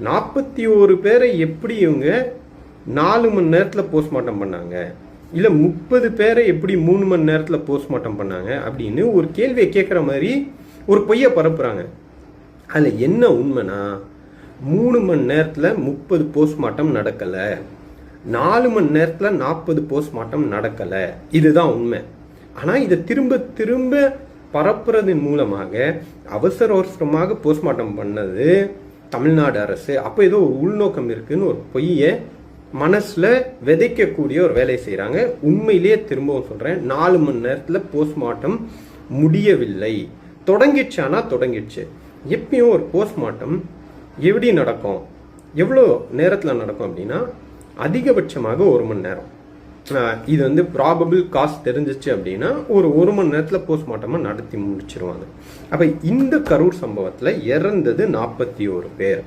41 பேரை எப்படி இவங்க 4 மணி நேரத்தில் போஸ்ட்மார்ட்டம் பண்ணாங்க, இல்லை 30 பேரை எப்படி 3 மணி நேரத்தில் போஸ்ட்மார்ட்டம் பண்ணாங்க அப்படின்னு ஒரு கேள்வியை கேட்குற மாதிரி ஒரு பொய்யை பரப்புகிறாங்க. அதில் என்ன உண்மைனா 3 மணி நேரத்தில் 30 போஸ்ட்மார்ட்டம் நடக்கலை, 4 மணி நேரத்தில் 40 போஸ்ட்மார்ட்டம் நடக்கலை, இதுதான் உண்மை. ஆனால் இதை திரும்ப திரும்ப பரப்புறதன் மூலமாக அவசரமாக போஸ்ட்மார்ட்டம் பண்ணது தமிழ்நாடு அரசு. அப்போ ஏதோ ஒரு உள்நோக்கம் இருக்குன்னு ஒரு பொய்யை மனசில் விதைக்கக்கூடிய ஒரு வேலையை செய்கிறாங்க. உண்மையிலேயே திரும்பவும் சொல்கிறேன், 4 மணி நேரத்தில் போஸ்ட்மார்ட்டம் முடியவில்லை. தொடங்கிடுச்சானா தொடங்கிடுச்சு. எப்பயும் ஒரு போஸ்ட்மார்ட்டம் எப்படி நடக்கும், எவ்வளோ நேரத்தில் நடக்கும் அப்படின்னா அதிகபட்சமாக 1 மணி நேரம். இது வந்து ப்ராபபிள் காஸ்ட் தெரிஞ்சிச்சு அப்படின்னா ஒரு மணி நேரத்தில் போஸ்ட்மார்ட்டமாக நடத்தி முடிச்சிருவாங்க. அப்போ இந்த கரூர் சம்பவத்தில் இறந்தது 41 பேர்.